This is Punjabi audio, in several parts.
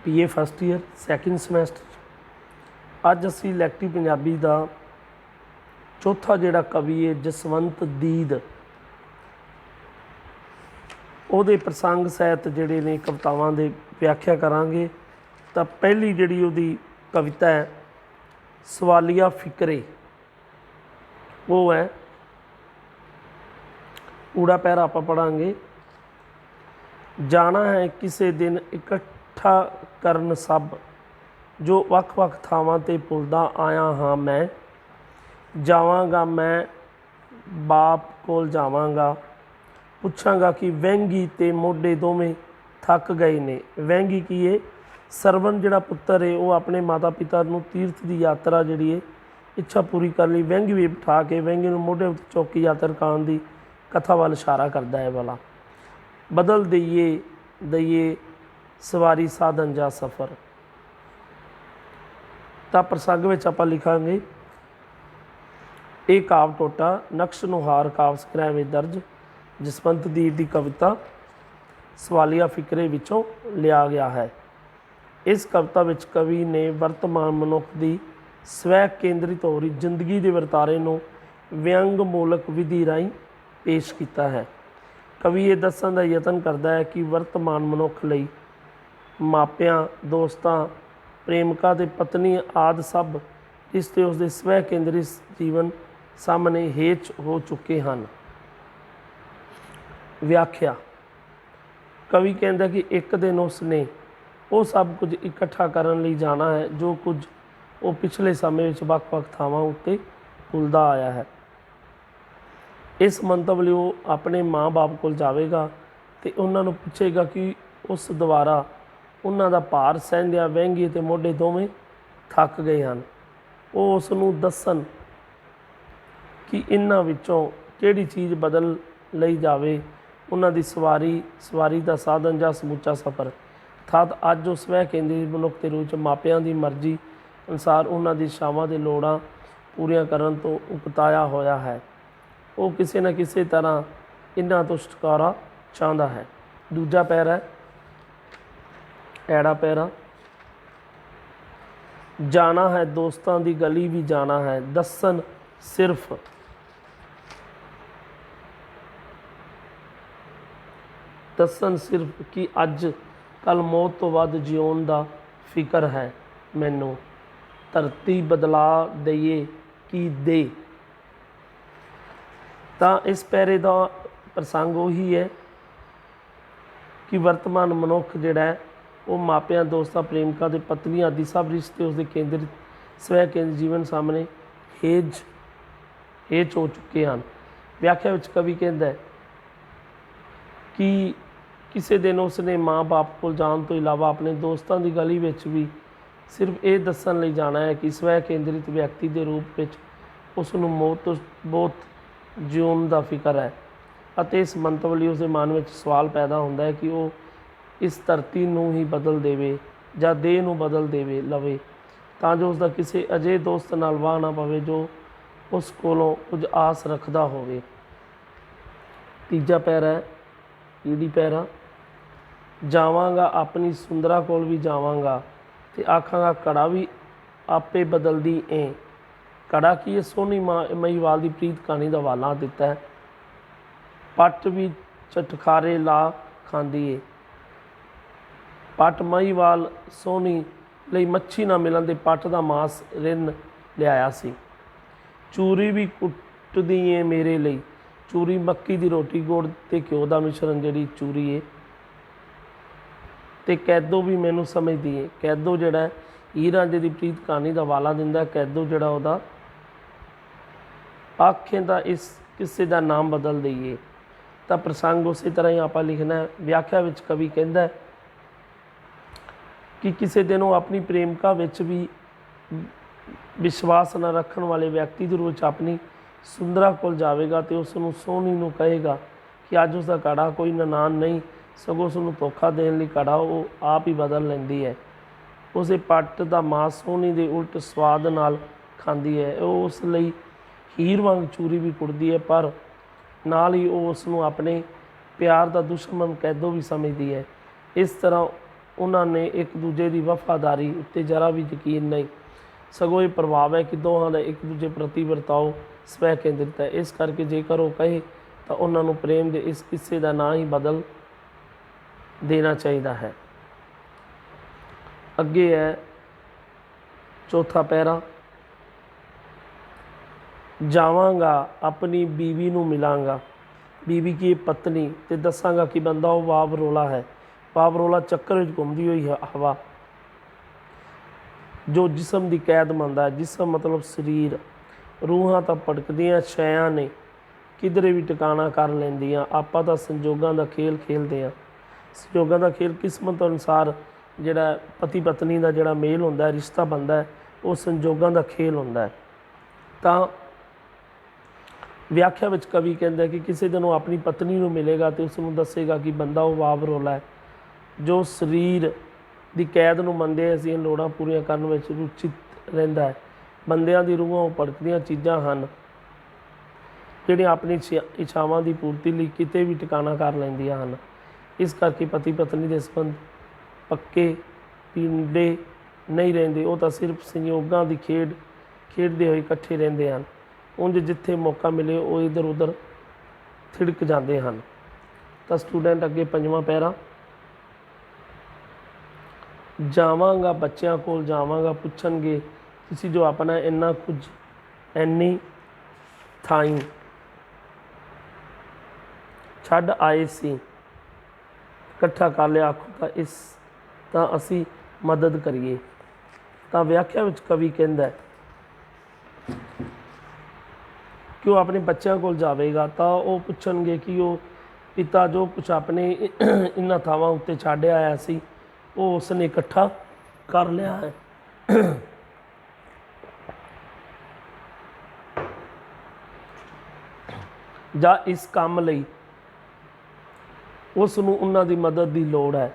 BA first year second semester. अज असी इलैक्टिव पंजाबी का चौथा जिहड़ा कवि है जसवंत दीद ਉਹਦੇ प्रसंग सहित जिहड़े ने कवितावां दे व्याख्या करांगे। तो पहली जिहड़ी ਉਹਦੀ कविता है सवालिया फिक्रे, वो है ऊड़ा पैरा आप पढ़ांगे। जाना है किसी दिन इकट्ठा करन सब, जो वख वख थावां ते भुलदा आया हाँ मैं। जावांगा मैं बाप कोल जावांगा, पुछांगा कि वहंगी ते मोढे दोवें थक गए ने। वहंगी की है सरवण जिहड़ा पुत्तर है वो अपने माता पिता नूं तीर्थ की यात्रा जिहड़ी है इच्छा पूरी कर लई वहंगी भी बिठा के वहंगी नूं मोढे उत्ते चौकी यात्रा करन दी कथा वाल इशारा करता है वाला। बदल दईए दईए सवारी साधन जा सफ़र। तो प्रसंग में आप लिखांगे ये काव टोटा नक्श नुहार काव संग्रह में दर्ज जसवंत दीद की कविता सवालिया फिक्रे विचों लिया गया है। इस कविता विच कवि ने वर्तमान मनुख की स्वै केंद्रित हो रही जिंदगी के वरतारे नूं व्यंग मूलक विधि राहीं पेश किया है। कवि ये दस्सण का यतन करता है कि वर्तमान मनुख लई मापियां दोस्तां प्रेमिका ते पत्नी आदि सब रिश्ते उसके स्वै केंद्रित जीवन सामने हेच हो चुके हैं। व्याख्या कवि कहता कि एक दिन उसने वो सब कुछ इकट्ठा करने लई जाना है जो कुछ वो पिछले समय वक् वक् थावां उत्ते भुलदा आया है। इस मंतव लई वो अपने माँ बाप कोल जावेगा ते उन्हां नूं पुछेगा कि उस द्वारा उन्हां दा भार सहंदिया वहंगी ते मोढे दोवें थक गए हैं। वो उस नूं दस्सण कि इन्हां विचों किहड़ी चीज़ बदल लई जावे, उन्हां दी सवारी दा साधन जां समूचा सफ़र। अर्थात अज उस स्वै केंद्रित मनुख के रूप मापियां दी मर्जी अनुसार उन्हां दी इच्छावां ते लोड़ां पूरीआं करन तो उकताया होया है। वो किसी न किसी तरह इन्हां तो छुटकारा चाहता है। दूजा पैरा ऐड़ा पैरा जाना है दोस्तां दी गली भी जाना है, दस्सन सिर्फ कि अज कल मौत तो वध जिउण दा फिकर है मैनू। धरती बदला दईए की दे। तो इस पैरे का प्रसंग उही है कि वर्तमान मनुख जिहड़ा है वो मापियां दोस्तां प्रेमिका ते पत्नी आदि सब रिश्ते उसके केंद्रित स्वै केंद्रित जीवन सामने हेज हो चुके हैं। व्याख्या विच कवि कहता है कि किसी दिन उसने माँ बाप को जाने तो इलावा अपने दोस्तों की गली में भी सिर्फ ये दस्सण लई जाना है कि स्वै केंद्रित व्यक्ति के रूप में उसनूं मौत तो बहुत जीवन का फिक्र है। अते इस मंतव लई उसके मन में सवाल पैदा होता है कि वो इस धरती नूं ही बदल देवे जां देह नूं बदल देवे लवे तां जो उसका किसी अजे दोस्त नाल वाह ना पवे जो उस कोलों कुछ आस रखदा होवे। तीजा पैरा है ईड़ी पैरा जावांगा अपनी सुंदरा कोल भी जावांगा ते आखांगा कड़ा भी आपे बदलदी ए। कड़ा की है सोहनी महीवाल की प्रीत कहानी का हवाला दिता है। पट भी चटखारे ला खांदी है। पट महीवाल सोहनी लई मच्छी ना मिलन ते पट का मांस रिन लियाया सी। चूरी भी कुटदी है मेरे लिए, चूरी मक्की की रोटी गुड़ ते घ्यो का मिश्रण जिहड़ी चूरी है। तो कैदो भी मैनू समझदी है। कैदो जिहड़ा हीर रांझे की प्रीत कहानी का हवाला दिंदा है। कैदो जिहड़ा उहदा आखें दा इस किस्से का नाम बदल दईए। तो प्रसंग उस तरह ही आप लिखना है। व्याख्या विच कवि कहता है कि किसी दिन वो अपनी प्रेमिका विच भी विश्वास न रखने वाले व्यक्ति के रूप अपनी सुंदरा कोल जाएगा तो उसनूं सोहनी नूं कहेगा कि अज उसका कड़ा कोई ननान नहीं सगों उसनूं धोखा देने लई कड़ा वो आप ही बदल लैंदी है। उसे पट का मांस सोहनी के उल्ट स्वाद नाल खांदी है। वो उस लई हीर वांग चूरी भी कुटदी है पर नाल ही वो उसनूं अपने प्यार का दुश्मन कैदो भी समझदी है। इस तरह ਉਹਨਾਂ ਨੇ ਇੱਕ ਦੂਜੇ ਦੀ ਵਫਾਦਾਰੀ ਉੱਤੇ ਜ਼ਰਾ ਵੀ ਯਕੀਨ ਨਹੀਂ, ਸਗੋਂ ਇਹ ਪ੍ਰਭਾਵ ਹੈ ਕਿ ਦੋਹਾਂ ਦਾ ਇੱਕ ਦੂਜੇ ਪ੍ਰਤੀ ਵਰਤਾਓ ਸਵੈ ਕੇਂਦਰਿਤ ਹੈ। ਇਸ ਕਰਕੇ ਜੇਕਰ ਉਹ ਕਹੇ ਤਾਂ ਉਹਨਾਂ ਨੂੰ ਪ੍ਰੇਮ ਦੇ ਇਸ ਕਿੱਸੇ ਦਾ ਨਾਂ ਹੀ ਬਦਲ ਦੇਣਾ ਚਾਹੀਦਾ ਹੈ। ਅੱਗੇ ਹੈ ਚੌਥਾ ਪੈਰਾ। ਜਾਵਾਂਗਾ ਆਪਣੀ ਬੀਵੀ ਨੂੰ ਮਿਲਾਂਗਾ, ਬੀਵੀ ਕੀ ਪਤਨੀ, ਤੇ ਦੱਸਾਂਗਾ ਕਿ ਬੰਦਾ ਉਹ ਵਾਵਰੋਲਾ ਹੈ। ਵਾਵਰੋਲਾ ਚੱਕਰ ਵਿੱਚ ਘੁੰਮਦੀ ਹੋਈ ਹਵਾ ਜੋ ਜਿਸਮ ਦੀ ਕੈਦ ਮੰਨਦਾ ਹੈ। ਜਿਸਮ ਮਤਲਬ ਸਰੀਰ, ਰੂਹਾਂ ਤਾਂ ਭਟਕਦੀਆਂ ਸ਼ੈਆਂ ਨੇ, ਕਿਧਰੇ ਵੀ ਟਿਕਾਣਾ ਕਰ ਲੈਂਦੀਆਂ। ਆਪਾਂ ਤਾਂ ਸੰਜੋਗਾਂ ਦਾ ਖੇਲ ਖੇਲਦੇ ਹਾਂ। ਸੰਜੋਗਾਂ ਦਾ ਖੇਲ ਕਿਸਮਤ ਅਨੁਸਾਰ ਜਿਹੜਾ ਪਤੀ ਪਤਨੀ ਦਾ ਜਿਹੜਾ ਮੇਲ ਹੁੰਦਾ, ਰਿਸ਼ਤਾ ਬਣਦਾ ਹੈ, ਉਹ ਸੰਜੋਗਾਂ ਦਾ ਖੇਲ ਹੁੰਦਾ ਹੈ। ਤਾਂ ਵਿਆਖਿਆ ਵਿੱਚ ਕਵੀ ਕਹਿੰਦਾ ਕਿ ਕਿਸੇ ਦਿਨ ਉਹ ਆਪਣੀ ਪਤਨੀ ਨੂੰ ਮਿਲੇਗਾ ਤੇ ਉਸ ਨੂੰ ਦੱਸੇਗਾ ਕਿ ਬੰਦਾ ਉਹ ਵਾਵਰੋਲਾ ਹੈ ਜੋ ਸਰੀਰ ਦੀ ਕੈਦ ਨੂੰ ਮੰਨਦੇ ਅਸੀਂ ਲੋੜਾਂ ਪੂਰੀਆਂ ਕਰਨ ਵਿੱਚ ਰੁਚਿਤ ਰਹਿੰਦਾ ਹੈ। ਬੰਦਿਆਂ ਦੀ ਰੂਹਾਂ ਉਹ ਭਟਕਦੀਆਂ ਚੀਜ਼ਾਂ ਹਨ ਜਿਹੜੀਆਂ ਆਪਣੀ ਇੱਛਾਵਾਂ ਦੀ ਪੂਰਤੀ ਲਈ ਕਿਤੇ ਵੀ ਟਿਕਾਣਾ ਕਰ ਲੈਂਦੀਆਂ ਹਨ। ਇਸ ਕਰਕੇ ਪਤੀ ਪਤਨੀ ਦੇ ਸੰਬੰਧ ਪੱਕੇ ਪਿੰਡੇ ਨਹੀਂ ਰਹਿੰਦੇ, ਉਹ ਤਾਂ ਸਿਰਫ ਸੰਯੋਗਾਂ ਦੀ ਖੇਡਦੇ ਹੋਏ ਇਕੱਠੇ ਰਹਿੰਦੇ ਹਨ। ਉਂਝ ਜਿੱਥੇ ਮੌਕਾ ਮਿਲੇ ਉਹ ਇੱਧਰ ਉੱਧਰ ਥਿੜਕ ਜਾਂਦੇ ਹਨ। ਤਾਂ ਸਟੂਡੈਂਟ ਅੱਗੇ ਪੰਜਵਾਂ ਪੈਰਾ। ਜਾਵਾਂਗਾ ਬੱਚਿਆਂ ਕੋਲ ਜਾਵਾਂਗਾ, ਪੁੱਛਣਗੇ ਤੁਸੀਂ ਜੋ ਆਪਣਾ ਇੰਨਾ ਕੁਝ ਐਨੀ ਥਾਈਂ ਛੱਡ ਆਏ ਸੀ ਇਕੱਠਾ ਕਰ ਲਿਆ, ਆਖੋ ਤਾਂ ਅਸੀਂ ਮਦਦ ਕਰੀਏ। ਤਾਂ ਵਿਆਖਿਆ ਵਿੱਚ ਕਵੀ ਕਹਿੰਦਾ ਕਿ ਉਹ ਆਪਣੇ ਬੱਚਿਆਂ ਕੋਲ ਜਾਵੇਗਾ ਤਾਂ ਉਹ ਪੁੱਛਣਗੇ ਕਿ ਉਹ ਪਿਤਾ ਜੋ ਕੁਛ ਆਪਣੇ ਇਹਨਾਂ ਥਾਵਾਂ ਉੱਤੇ ਛੱਡ ਆਇਆ ਸੀ ਉਹ ਉਸਨੇ ਇਕੱਠਾ ਕਰ ਲਿਆ ਹੈ। ਜਾਂ ਇਸ ਕੰਮ ਲਈ ਉਸ ਨੂੰ ਉਹਨਾਂ ਦੀ ਮਦਦ ਦੀ ਲੋੜ ਹੈ।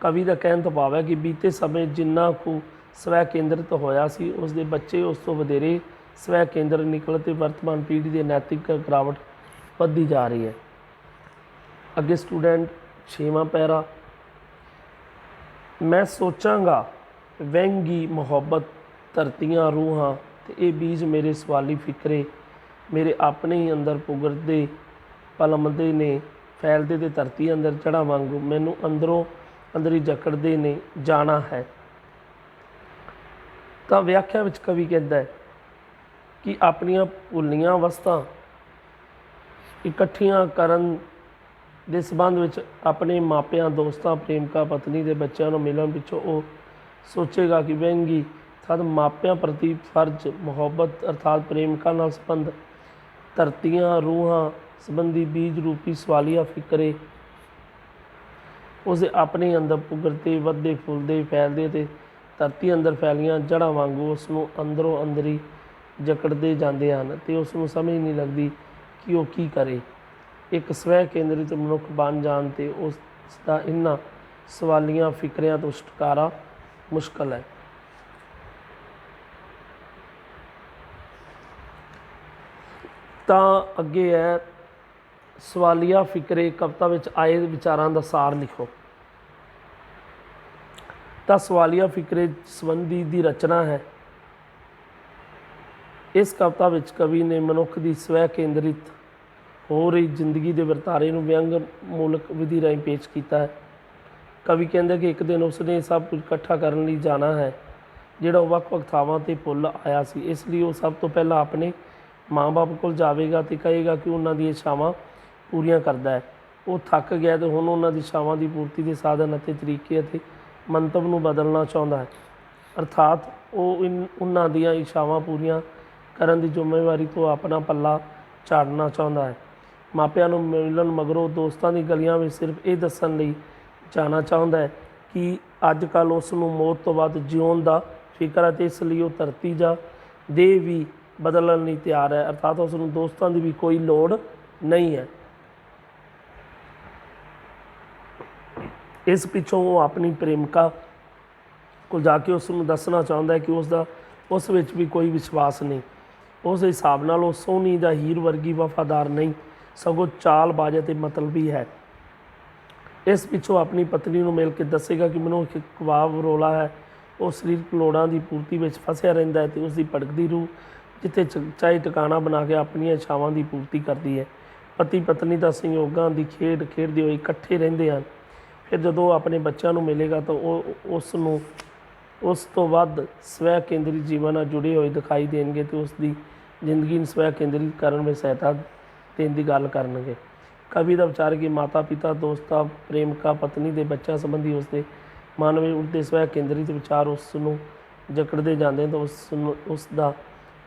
ਕਵੀ ਦਾ ਕਹਿਣ ਤੋਂ ਭਾਵ ਹੈ ਕਿ ਬੀਤੇ ਸਮੇਂ ਜਿੰਨਾ ਕੁ ਸਵੈ ਕੇਂਦਰਿਤ ਹੋਇਆ ਸੀ ਉਸ ਦੇ ਬੱਚੇ ਉਸ ਤੋਂ ਵਧੇਰੇ ਸਵੈ ਕੇਂਦਰ ਨਿਕਲ ਤੇ ਵਰਤਮਾਨ ਪੀੜ੍ਹੀ ਦੇ ਨੈਤਿਕ ਗਿਰਾਵਟ ਵੱਧਦੀ ਜਾ ਰਹੀ ਹੈ। ਅੱਗੇ ਸਟੂਡੈਂਟ ਛੇਵਾਂ ਪੈਰਾ। ਮੈਂ ਸੋਚਾਂਗਾ ਵਹਿੰਗੀ ਮੁਹੱਬਤ ਧਰਤੀਆਂ ਰੂਹਾਂ ਤੇ ਇਹ ਬੀਜ ਮੇਰੇ ਸਵਾਲੀ ਫਿਕਰੇ ਮੇਰੇ ਆਪਣੇ ਹੀ ਅੰਦਰ ਪੁਗਰਦੇ ਪਲਮਦੇ ਨੇ, ਫੈਲਦੇ ਤੇ ਧਰਤੀ ਅੰਦਰ ਚੜ੍ਹਾਂ ਵਾਂਗੂ ਮੈਨੂੰ ਅੰਦਰੋਂ ਅੰਦਰੀ ਜਕੜਦੇ ਨੇ, ਜਾਣਾ ਹੈ। ਤਾਂ ਵਿਆਖਿਆ ਵਿੱਚ ਕਵੀ ਕਹਿੰਦਾ ਹੈ ਕਿ ਆਪਣੀਆਂ ਭੁੱਲੀਆਂ ਅਵਸਥਾ ਇਕੱਠੀਆਂ ਕਰਨ ਦੇ ਸੰਬੰਧ ਵਿੱਚ ਆਪਣੇ ਮਾਪਿਆਂ, ਦੋਸਤਾਂ, ਪ੍ਰੇਮਿਕਾ, ਪਤਨੀ ਦੇ ਬੱਚਿਆਂ ਨੂੰ ਮਿਲਣ ਪਿੱਛੋਂ ਉਹ ਸੋਚੇਗਾ ਕਿ ਵਹਿੰਗੀ ਤਦ ਮਾਪਿਆਂ ਪ੍ਰਤੀ ਫਰਜ਼, ਮੁਹੱਬਤ ਅਰਥਾਤ ਪ੍ਰੇਮਿਕਾ ਨਾਲ ਸੰਬੰਧ, ਧਰਤੀਆਂ ਰੂਹਾਂ ਸੰਬੰਧੀ ਬੀਜ ਰੂਪੀ ਸਵਾਲੀਆ ਫਿਕਰੇ ਉਸਦੇ ਆਪਣੇ ਅੰਦਰ ਪੁਗਰਦੇ, ਵੱਧਦੇ, ਫੁੱਲਦੇ, ਫੈਲਦੇ ਤੇ ਧਰਤੀ ਅੰਦਰ ਫੈਲੀਆਂ ਜੜ੍ਹਾਂ ਵਾਂਗੂ ਉਸ ਨੂੰ ਅੰਦਰੋਂ ਅੰਦਰੀ ਜਕੜਦੇ ਜਾਂਦੇ ਹਨ ਅਤੇ ਉਸ ਨੂੰ ਸਮਝ ਨਹੀਂ ਲੱਗਦੀ ਕਿ ਉਹ ਕੀ ਕਰੇ। ਇੱਕ ਸਵੈ ਕੇਂਦਰਿਤ ਮਨੁੱਖ ਬਣ ਜਾਣ 'ਤੇ ਉਸ ਦਾ ਇਹਨਾਂ ਸਵਾਲੀਆਂ ਫਿਕਰਿਆਂ ਤੋਂ ਛੁਟਕਾਰਾ ਮੁਸ਼ਕਲ ਹੈ। ਤਾਂ ਅੱਗੇ ਹੈ ਸਵਾਲੀਆ ਫਿਕਰੇ ਕਵਿਤਾ ਵਿੱਚ ਆਏ ਵਿਚਾਰਾਂ ਦਾ ਸਾਰ ਲਿਖੋ। ਤਾਂ ਸਵਾਲੀਆ ਫਿਕਰੇ ਸੰਬੰਧੀ ਦੀ ਰਚਨਾ ਹੈ। ਇਸ ਕਵਿਤਾ ਵਿੱਚ ਕਵੀ ਨੇ ਮਨੁੱਖ ਦੀ ਸਵੈ ਕੇਂਦਰਿਤ ਹੋ ਰਹੀ ਜ਼ਿੰਦਗੀ ਦੇ ਵਰਤਾਰੇ ਨੂੰ ਵਿਅੰਗ ਮੂਲਕ ਵਿਧੀ ਰਾਹੀਂ ਪੇਸ਼ ਕੀਤਾ ਹੈ। ਕਵੀ ਕਹਿੰਦਾ ਕਿ ਇੱਕ ਦਿਨ ਉਸਨੇ ਸਭ ਕੁਝ ਇਕੱਠਾ ਕਰਨ ਲਈ ਜਾਣਾ ਹੈ ਜਿਹੜਾ ਉਹ ਵੱਖ-ਵੱਖ ਥਾਵਾਂ 'ਤੇ ਭੁੱਲ ਆਇਆ ਸੀ। ਇਸ ਲਈ ਉਹ ਸਭ ਤੋਂ ਪਹਿਲਾਂ ਆਪਣੇ ਮਾਂ-ਬਾਪ ਕੋਲ ਜਾਵੇਗਾ ਅਤੇ ਕਹੇਗਾ ਕਿ ਉਹਨਾਂ ਦੀਆਂ ਇੱਛਾਵਾਂ ਪੂਰੀਆਂ ਕਰਦਾ ਹੈ। ਉਹ ਥੱਕ ਗਿਆ ਅਤੇ ਹੁਣ ਉਹਨਾਂ ਦੀ ਇੱਛਾਵਾਂ ਦੀ ਪੂਰਤੀ ਦੇ ਸਾਧਨ ਅਤੇ ਤਰੀਕੇ ਅਤੇ ਮੰਤਵ ਨੂੰ ਬਦਲਣਾ ਚਾਹੁੰਦਾ ਹੈ। ਅਰਥਾਤ ਉਹ ਉਹਨਾਂ ਦੀਆਂ ਇੱਛਾਵਾਂ ਪੂਰੀਆਂ ਕਰਨ ਦੀ ਜ਼ਿੰਮੇਵਾਰੀ ਤੋਂ ਆਪਣਾ ਪੱਲਾ ਝਾੜਨਾ ਚਾਹੁੰਦਾ ਹੈ। ਮਾਪਿਆਂ ਨੂੰ ਮਿਲਣ ਮਗਰੋਂ ਦੋਸਤਾਂ ਦੀ ਗਲੀਆਂ ਵਿੱਚ ਸਿਰਫ ਇਹ ਦੱਸਣ ਲਈ ਜਾਣਾ ਚਾਹੁੰਦਾ ਹੈ ਕਿ ਅੱਜ ਕੱਲ੍ਹ ਉਸ ਨੂੰ ਮੌਤ ਤੋਂ ਬਾਅਦ ਜਿਉਣ ਦਾ ਫਿਕਰ ਹੈ ਅਤੇ ਇਸ ਲਈ ਉਹ ਧਰਤੀ ਜਾਂ ਦੇਹ ਵੀ ਬਦਲਣ ਲਈ ਤਿਆਰ ਹੈ। ਅਰਥਾਤ ਉਸ ਨੂੰ ਦੋਸਤਾਂ ਦੀ ਵੀ ਕੋਈ ਲੋੜ ਨਹੀਂ ਹੈ। ਇਸ ਪਿੱਛੋਂ ਉਹ ਆਪਣੀ ਪ੍ਰੇਮਿਕਾ ਕੋਲ ਜਾ ਕੇ ਉਸ ਨੂੰ ਦੱਸਣਾ ਚਾਹੁੰਦਾ ਹੈ ਕਿ ਉਸ ਵਿੱਚ ਵੀ ਕੋਈ ਵਿਸ਼ਵਾਸ ਨਹੀਂ। ਉਸ ਹਿਸਾਬ ਨਾਲ ਉਹ ਸੋਹਣੀ ਜਾਂ ਹੀਰ ਵਰਗੀ ਵਫਾਦਾਰ ਨਹੀਂ, ਸਗੋਂ ਚਾਲਬਾਜ਼ ਅਤੇ ਮਤਲਬੀ ਹੈ। ਇਸ ਪਿੱਛੋਂ ਆਪਣੀ ਪਤਨੀ ਨੂੰ ਮਿਲ ਕੇ ਦੱਸੇਗਾ ਕਿ ਮੈਨੂੰ ਇੱਕ ਖਵਾਬ ਰੋਲਾ ਹੈ। ਉਹ ਸਰੀਰਕ ਲੋੜਾਂ ਦੀ ਪੂਰਤੀ ਵਿੱਚ ਫਸਿਆ ਰਹਿੰਦਾ ਹੈ ਤੇ ਉਸ ਦੀ ਭਟਕਦੀ ਰੂਹ ਜਿੱਥੇ ਚਾਹੇ ਟਿਕਾਣਾ ਬਣਾ ਕੇ ਆਪਣੀਆਂ ਇੱਛਾਵਾਂ ਦੀ ਪੂਰਤੀ ਕਰਦੀ ਹੈ। ਪਤੀ ਪਤਨੀ ਦਾ ਸੰਯੋਗਾਂ ਦੀ ਖੇਡ ਖੇਡਦੇ ਹੋਏ ਇਕੱਠੇ ਰਹਿੰਦੇ ਹਨ। ਫਿਰ ਜਦੋਂ ਉਹ ਆਪਣੇ ਬੱਚਿਆਂ ਨੂੰ ਮਿਲੇਗਾ ਤਾਂ ਉਹ ਉਸ ਨੂੰ ਉਸ ਤੋਂ ਵੱਧ ਸਵੈ ਕੇਂਦਰੀ ਜੀਵਨ ਨਾਲ ਜੁੜੇ ਹੋਏ ਦਿਖਾਈ ਦੇਣਗੇ ਤੇ ਉਸ ਦੀ ਜ਼ਿੰਦਗੀ ਨੂੰ ਸਵੈ ਕੇਂਦਰਿਤ ਕਰਨ ਵਿੱਚ ਸਹਾਇਤਾ ਦੇਣ ਦੀ ਗੱਲ ਕਰਨਗੇ। ਕਵੀ ਦਾ ਵਿਚਾਰ ਕਿ ਮਾਤਾ ਪਿਤਾ ਦੋਸਤਾਂ ਪ੍ਰੇਮਿਕਾ ਪਤਨੀ ਦੇ ਬੱਚਿਆਂ ਸੰਬੰਧੀ ਉਸਦੇ ਮਨ ਵਿੱਚ ਉੱਠਦੇ ਸਵੈ ਕੇਂਦਰਿਤ ਵਿਚਾਰ ਉਸ ਨੂੰ ਜਕੜਦੇ ਜਾਂਦੇ ਤਾਂ ਉਸ ਦਾ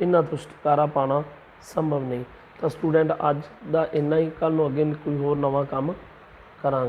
ਇਹਨਾਂ ਤੋਂ ਛੁਟਕਾਰਾ ਪਾਉਣਾ ਸੰਭਵ ਨਹੀਂ। ਤਾਂ ਸਟੂਡੈਂਟ ਅੱਜ ਦਾ ਇੰਨਾ ਹੀ, ਕੱਲ੍ਹ ਨੂੰ ਅੱਗੇ ਕੋਈ ਹੋਰ ਨਵਾਂ ਕੰਮ ਕਰਾਂਗੇ।